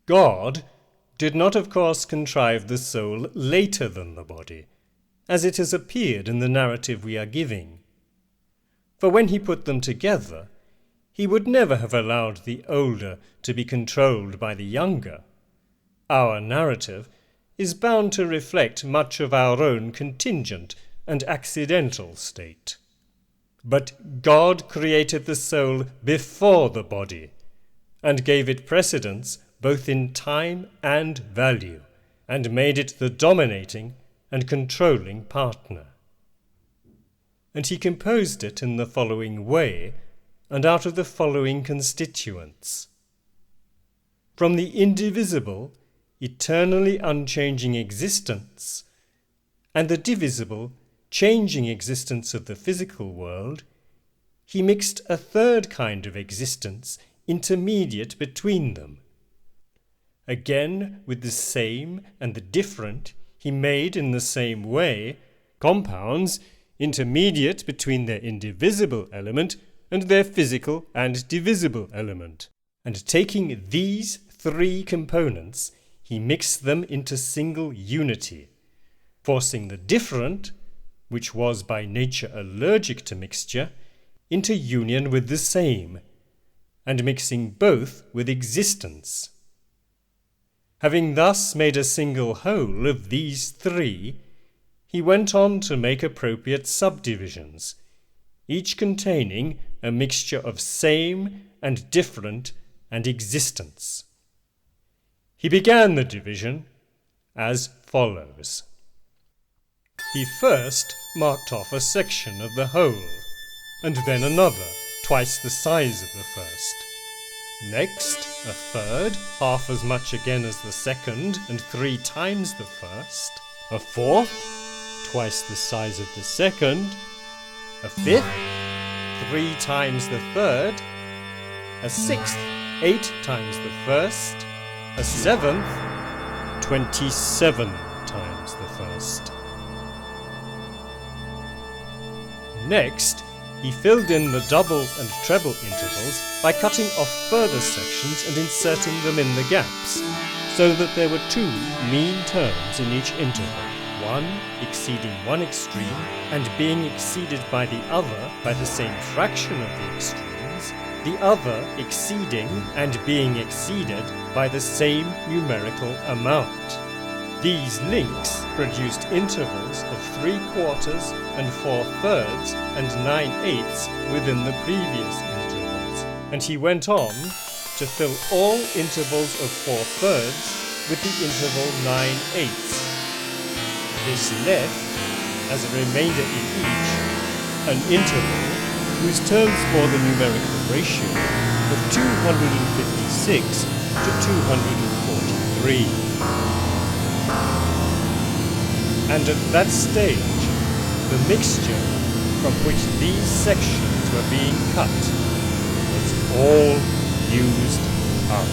God did not, of course, contrive the soul later than the body, as it has appeared in the narrative we are giving. For when he put them together, he would never have allowed the older to be controlled by the younger. Our narrative is bound to reflect much of our own contingent and accidental state. But God created the soul before the body, and gave it precedence both in time and value, and made it the dominating and controlling partner. And he composed it in the following way, and out of the following constituents. From the indivisible, eternally unchanging existence, and the divisible, changing existence of the physical world, he mixed a third kind of existence intermediate between them. Again, with the same and the different, he made in the same way compounds intermediate between their indivisible element and their physical and divisible element. And taking these three components, he mixed them into single unity, forcing the different, which was by nature allergic to mixture, into union with the same, and mixing both with existence. Having thus made a single whole of these three, he went on to make appropriate subdivisions, each containing a mixture of same and different and existence. He began the division as follows. He first marked off a section of the whole, and then another, twice the size of the first. Next, a third, half as much again as the second, and 3 times the first. A fourth, twice the size of the second. A fifth, 3 times the third. A sixth, 8 times the first. A seventh, 27 times the first. Next, he filled in the double and treble intervals by cutting off further sections and inserting them in the gaps, so that there were 2 mean terms in each interval, one exceeding one extreme and being exceeded by the other by the same fraction of the extremes, the other exceeding and being exceeded by the same numerical amount. These links produced intervals of 3/4 and 4/3 and 9/8 within the previous intervals, and he went on to fill all intervals of 4/3 with the interval 9/8. This left, as a remainder in each, an interval whose terms bore the numerical ratio of 256 to 243. And at that stage, the mixture from which these sections were being cut was all used up.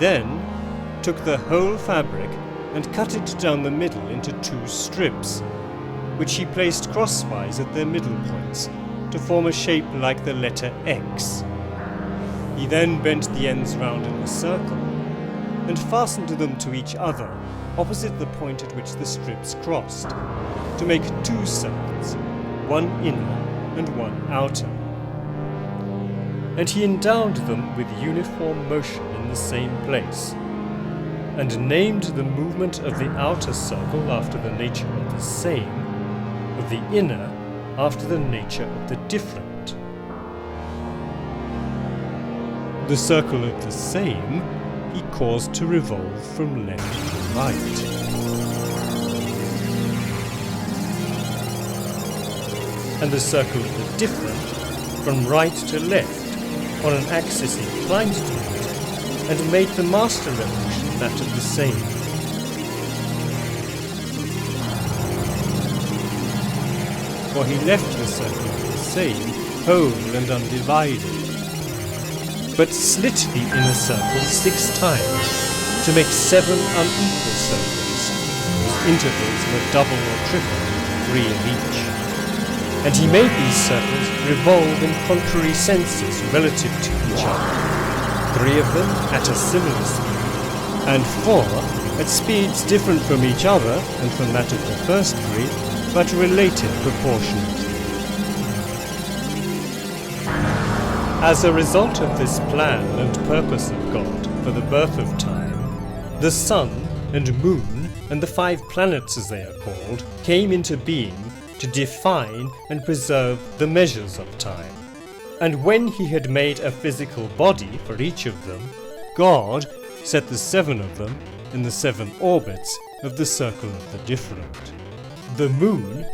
then took the whole fabric and cut it down the middle into 2 strips, which he placed crosswise at their middle points to form a shape like the letter X. He then bent the ends round in a circle and fastened them to each other opposite the point at which the strips crossed, to make 2 circles, one inner and one outer. And he endowed them with uniform motion in the same place, and named the movement of the outer circle after the nature of the same, of the inner after the nature of the different. The circle of the same he caused to revolve from left to right. And the circle of the different from right to left on an axis inclined to it, and made the master revolution that of the same. For he left the circle of the same whole and undivided, but slit the inner circle 6 times to make 7 unequal circles, whose intervals were double or triple, 3 of each. And he made these circles revolve in contrary senses relative to each other, 3 of them at a similar speed, and 4 at speeds different from each other and from that of the first 3, but related proportionately. As a result of this plan and purpose of God for the birth of time, the sun and moon and the 5 planets, as they are called, came into being to define and preserve the measures of time. And when he had made a physical body for each of them, God set the 7 of them in the 7 orbits of the circle of the different. The moon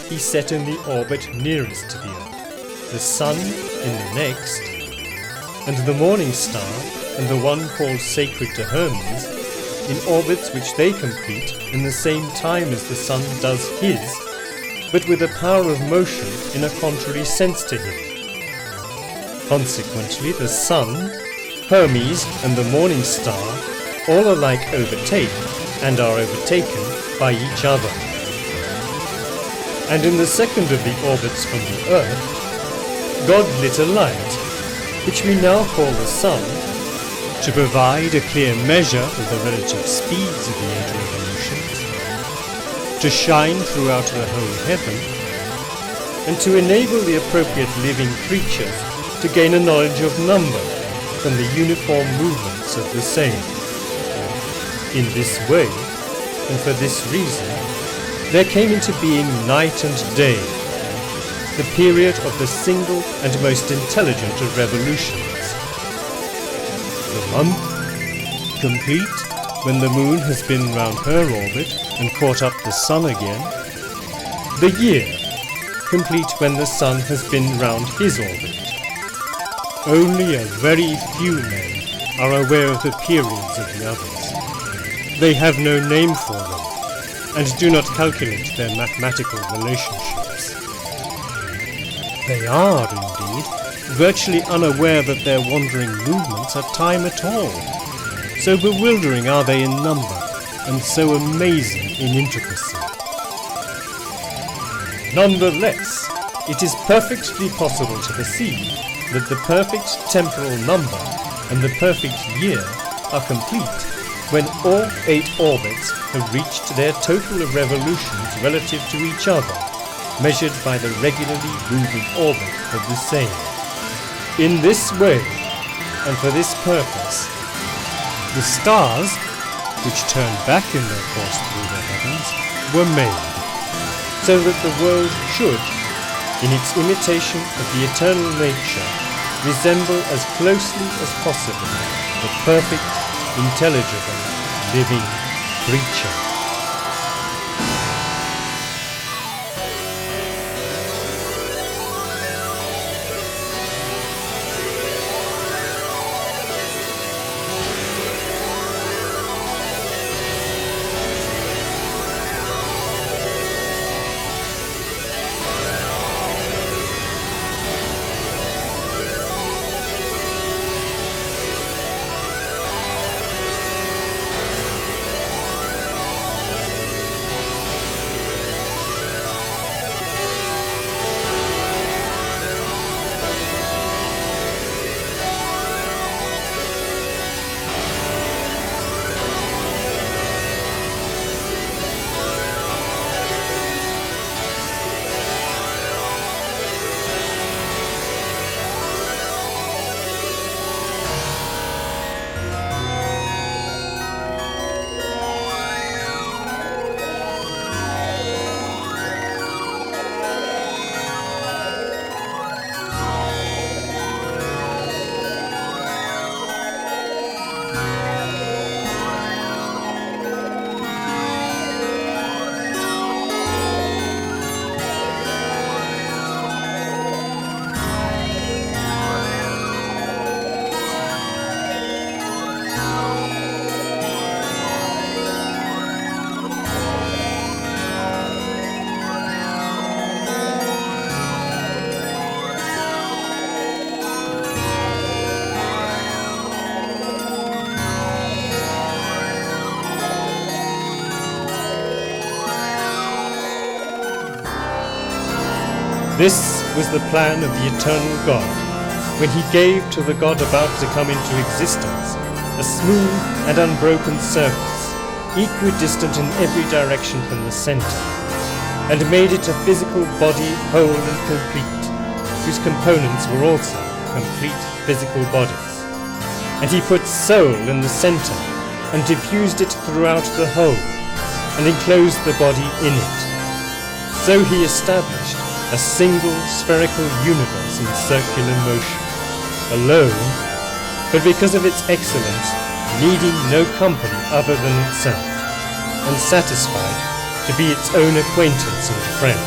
he set in the orbit nearest to the earth, the sun in the next, and the morning star and the one called sacred to Hermes in orbits which they complete in the same time as the sun does his, but with a power of motion in a contrary sense to him. Consequently, the sun, Hermes, and the morning star all alike overtake and are overtaken by each other. And in the second of the orbits from the earth, God lit a light, which we now call the sun, to provide a clear measure of the relative speeds of the 8 revolutions, to shine throughout the whole heaven, and to enable the appropriate living creatures to gain a knowledge of number from the uniform movements of the same. In this way, and for this reason, there came into being night and day, the period of the single and most intelligent of revolutions. The month, complete when the moon has been round her orbit and caught up the sun again. The year, complete when the sun has been round his orbit. Only a very few men are aware of the periods of the others. They have no name for them, and do not calculate their mathematical relationships. They are, indeed, virtually unaware that their wandering movements are time at all. So bewildering are they in number, and so amazing in intricacy. Nonetheless, it is perfectly possible to perceive that the perfect temporal number and the perfect year are complete when all 8 orbits have reached their total of revolutions relative to each other, measured by the regularly moving orbit of the same. In this way, and for this purpose, the stars, which turn back in their course through the heavens, were made, so that the world should, in its imitation of the eternal nature, resemble as closely as possible the perfect, intelligible, living creature. This was the plan of the eternal God, when he gave to the God about to come into existence a smooth and unbroken surface, equidistant in every direction from the centre, and made it a physical body whole and complete, whose components were also complete physical bodies. And he put soul in the centre, and diffused it throughout the whole, and enclosed the body in it. So he established a single spherical universe in circular motion, alone, but because of its excellence, needing no company other than itself, and satisfied to be its own acquaintance and friend.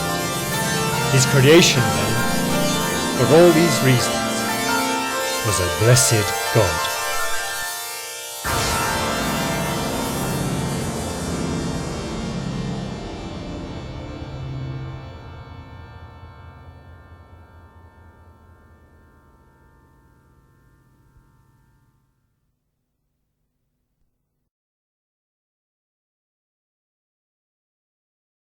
His creation, then, for all these reasons, was a blessed God.